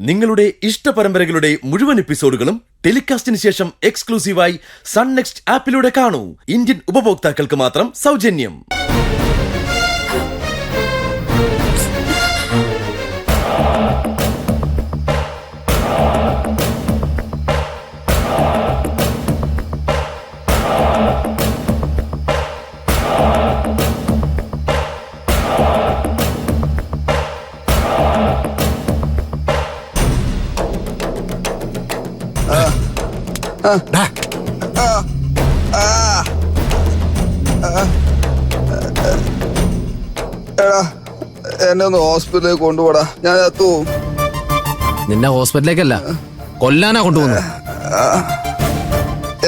നിങ്ങളുടെ ഇഷ്ട പരമ്പരകളുടെ മുഴുവൻ എപ്പിസോഡുകളും ടെലികാസ്റ്റിന് ശേഷം എക്സ്ക്ലൂസീവായി സൺ നെക്സ്റ്റ് ആപ്പിലൂടെ കാണൂ. ഇന്ത്യൻ ഉപഭോക്താക്കൾക്ക് മാത്രം സൗജന്യം. എന്നെ ഒന്ന് ഹോസ്പിറ്റലിലേക്ക് കൊണ്ടുപോടാ, ഞാൻ എത്തു. നിന്നെ ഹോസ്പിറ്റലിലേക്കല്ല, കൊല്ലാനാ കൊണ്ടുപോകുന്നു.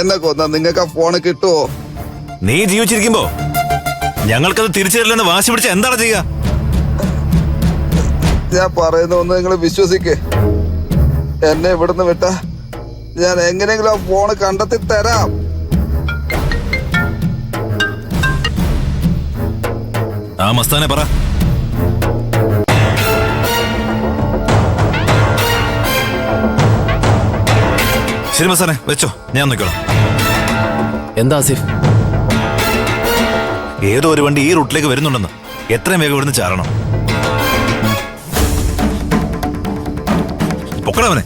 എന്നെ കൊന്നാ നിങ്ങൾക്ക് ആ ഫോണ് കിട്ടുവോ? നീ ജീവിച്ചിരിക്കുമ്പോ ഞങ്ങൾക്കത് തിരിച്ചു തരില്ലെന്ന് വാശി പിടിച്ച എന്താണ് ചെയ്യുക? ഞാൻ പറയുന്ന ഒന്ന് നിങ്ങൾ വിശ്വസിക്കേ. എന്നെ ഇവിടുന്ന് വിട്ട ഞാൻ എങ്ങനെയെങ്കിലും ആ ഫോണ് കണ്ടെത്തി തരാം. ആ മസ്താനെ പറ. ശരി മസ്താനെ, വെച്ചോ, ഞാൻ നോക്കിക്കോളാം. എന്താ ആസിഫ്? ഏതോ ഒരു വണ്ടി ഈ റൂട്ടിലേക്ക് വരുന്നുണ്ടെന്ന്. എത്രയും വേഗം ഇവിടുന്ന് ചാരണം. പൊക്കടവനെ.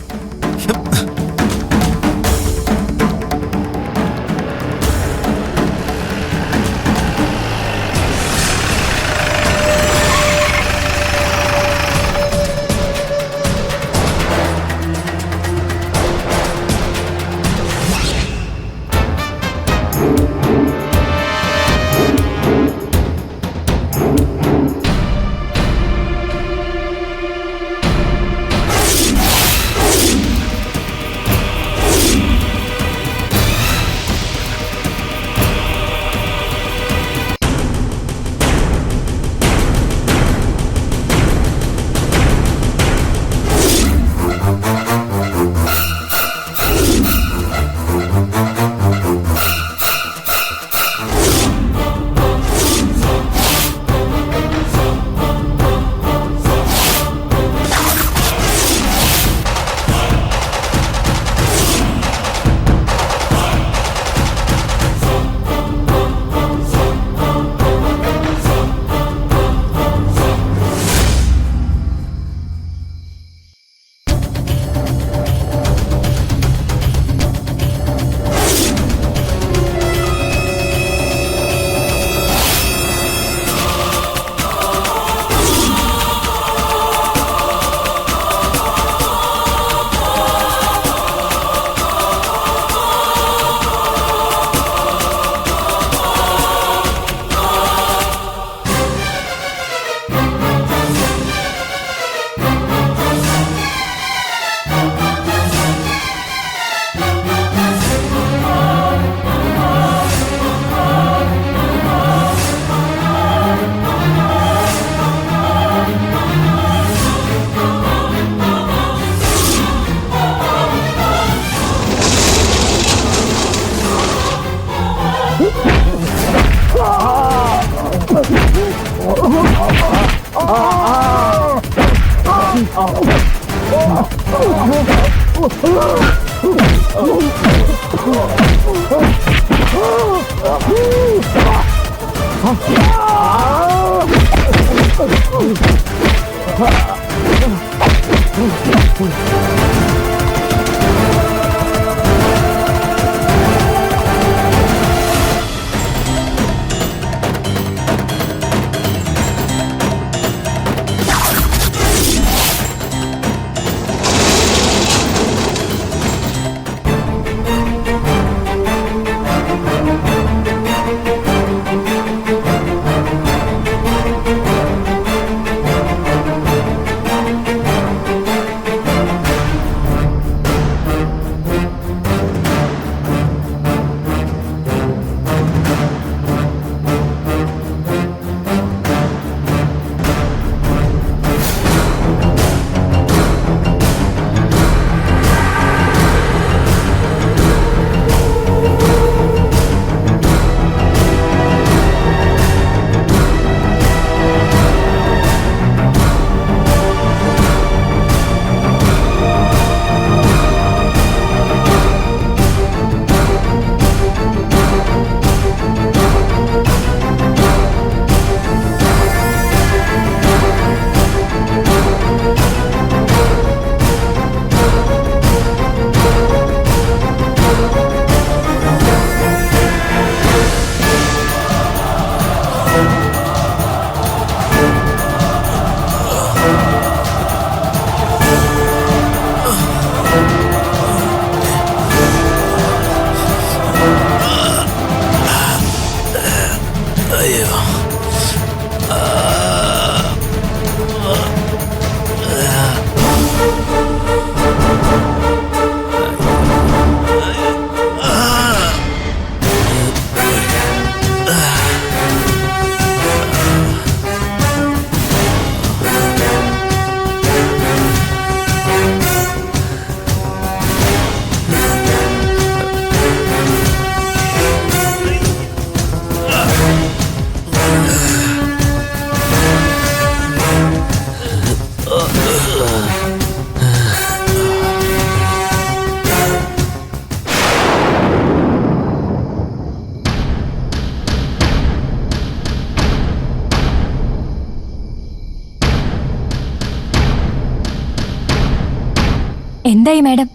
എന്തായി മാഡം?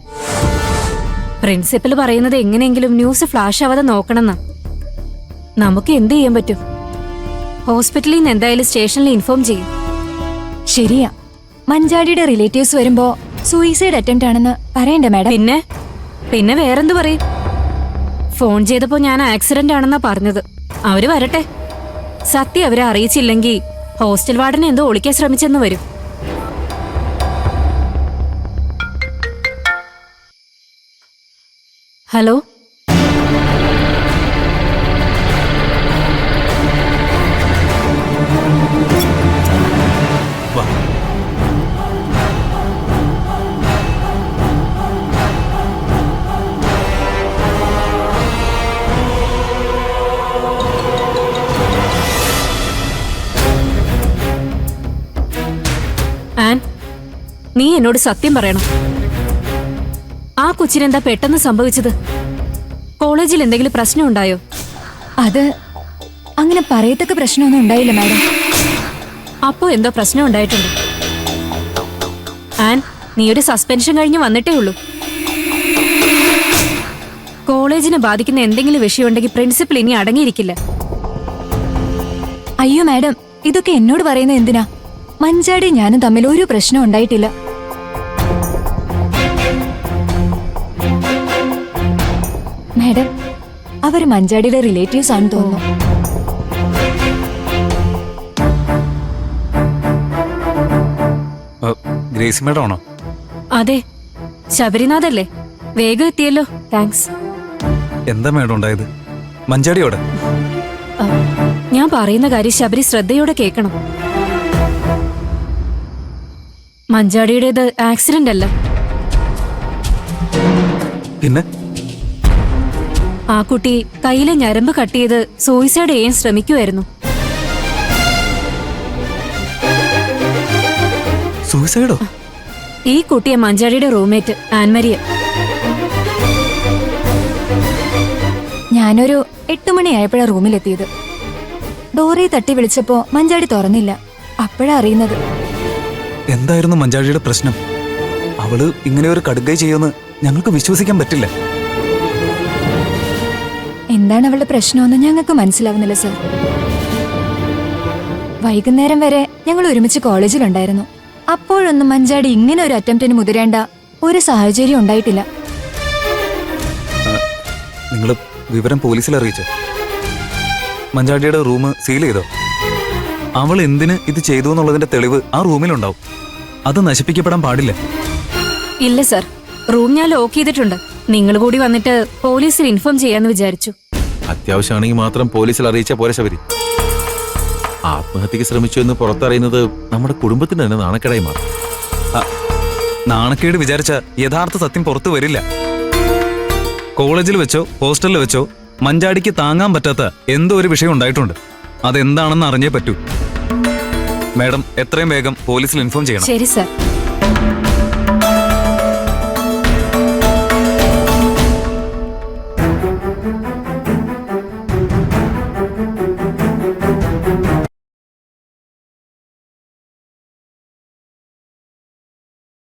പ്രിൻസിപ്പൽ പറയുന്നത് എങ്ങനെയെങ്കിലും ന്യൂസ് ഫ്ലാഷ് ആവാതെ നോക്കണമെന്നാ. നമുക്ക് എന്ത് ചെയ്യാൻ പറ്റും? ഹോസ്പിറ്റലിൽ നിന്ന് എന്തായാലും സ്റ്റേഷനിൽ ഇൻഫോം ചെയ്യും. ശരിയാ, മഞ്ചാടിയുടെ റിലേറ്റീവ്സ് വരുമ്പോ സൂയിസൈഡ് അറ്റംപ്റ്റ് ആണെന്ന് പറയണ്ടേ മാഡം? പിന്നെ വേറെന്ത് പറയും? ഫോൺ ചെയ്തപ്പോ ഞാൻ ആക്സിഡന്റ് ആണെന്നാ പറഞ്ഞത്. അവര് വരട്ടെ. സത്യം അവരെ അറിയിച്ചില്ലെങ്കിൽ ഹോസ്റ്റൽ വാർഡനെ എന്തോ ഒളിക്കാൻ ശ്രമിച്ചെന്ന് വരും. ഹലോ, വാ. ആൻ, നീ എന്നോട് സത്യം പറയണം. ആ കൊച്ചിനെന്താ പെട്ടെന്ന് സംഭവിച്ചത്? കോളേജിൽ എന്തെങ്കിലും പ്രശ്നം ഉണ്ടായോ? അത് അങ്ങനെ പറയത്തക്ക പ്രശ്നമൊന്നും ഉണ്ടായില്ല മാഡം. അപ്പോ എന്തോ പ്രശ്നം ഉണ്ടായിട്ടുണ്ട്. ആൻ, നീ ഒരു സസ്പെൻഷൻ കഴിഞ്ഞ് വന്നിട്ടേ ഉള്ളൂ. കോളേജിനെ ബാധിക്കുന്ന എന്തെങ്കിലും വിഷയമുണ്ടെങ്കിൽ പ്രിൻസിപ്പൽ ഇനി അടങ്ങിയിരിക്കില്ല. അയ്യോ മാഡം, ഇതൊക്കെ എന്നോട് പറയുന്നത് എന്തിനാ? മഞ്ചാടി ഞാനും തമ്മിൽ ഒരു പ്രശ്നം ഉണ്ടായിട്ടില്ല. മാഡം, അവര് മഞ്ചാടിയുടെ റിലേറ്റീവ്സ് ആണെന്ന് തോന്നുന്നു. ഗ്രേസി മേഡം ആണോ? അതെ, ശബരിനാഥല്ലേ? വേഗം എത്തിയല്ലോ, താങ്ക്സ്. എന്താ മേഡം ഉണ്ടായത്? മഞ്ചാടിയോടെ? ഞാൻ പറയുന്ന കാര്യം ശബരി ശ്രദ്ധയോടെ കേൾക്കണം. മഞ്ചാടിയുടേത് ആക്സിഡന്റ് അല്ല. പിന്നെ ആ കുട്ടി കയ്യിലെ ഞരമ്പ് കട്ട് ചെയ്ത് സൂയിസൈഡ് ചെയ്യാൻ ശ്രമിക്കുമായിരുന്നു. സൂയിസൈഡോ? ഈ കുട്ടിയെ മഞ്ചാടിയുടെ റൂംമേറ്റ് ആൻമരിയ. ഞാനൊരു 8 മണിയായപ്പോഴാ റൂമിലെത്തിയത്. ഡോറി തട്ടി വിളിച്ചപ്പോ മഞ്ചാടി തുറന്നില്ല. അപ്പോഴാ അറിയുന്നത്. എന്തായിരുന്നു മഞ്ചാടിയുടെ പ്രശ്നം? അവള് ഇങ്ങനെ ഒരു കടുകൈ ചെയ്യുമെന്ന് ഞങ്ങൾക്ക് വിശ്വസിക്കാൻ പറ്റില്ല. എന്താണ് അവളുടെ പ്രശ്നമെന്ന് ഞങ്ങൾക്ക് മനസ്സിലാവുന്നില്ല സർ. വൈകുന്നേരം വരെ ഞങ്ങൾ ഒരുമിച്ച് കോളേജിലുണ്ടായിരുന്നു. അപ്പോഴൊന്നും മഞ്ചാടി ഇങ്ങനെ ഒരു അറ്റംപ്റ്റിന് മുതിരേണ്ട ഒരു സാഹചര്യം ഉണ്ടായിട്ടില്ല. നിങ്ങൾ വിവരം പോലീസിൽ അറിയിച്ചോ? മഞ്ചാടിയുടെ റൂം സീൽ ചെയ്തോ? അവൾ എന്തിന് ഇത് ചെയ്തു എന്നുള്ളതിന്റെ തെളിവ് ആ റൂമിലുണ്ടാവും. അത് നശിപ്പിക്കപ്പെടാൻ പാടില്ല. ഇല്ല സർ, റൂം ഞാൻ ലോക്ക് ചെയ്തിട്ടുണ്ട്. നിങ്ങൾ കൂടി വന്നിട്ട് പോലീസിൽ ഇൻഫോം ചെയ്യാന്ന് വിചാരിച്ചു. അത്യാവശ്യമാണെങ്കിൽ മാത്രം പോലീസിൽ അറിയിച്ച പോരെ ശബരി. ആത്മഹത്യക്ക് ശ്രമിച്ചു എന്ന് പുറത്തറിയുന്നത് നമ്മുടെ കുടുംബത്തിന് തന്നെ നാണക്കേടായി മാറും. നാണക്കേട് വിചാരിച്ച യഥാർത്ഥ സത്യം പുറത്തു വരില്ല. കോളേജിൽ വെച്ചോ ഹോസ്റ്റലിൽ വെച്ചോ മഞ്ചാടിക്ക് താങ്ങാൻ പറ്റാത്ത എന്തോ ഒരു വിഷയം ഉണ്ടായിട്ടുണ്ട്. അതെന്താണെന്ന് അറിഞ്ഞേ പറ്റൂ. മാഡം, എത്രയും വേഗം പോലീസിൽ ഇൻഫോം ചെയ്യണം. ശരി സർ.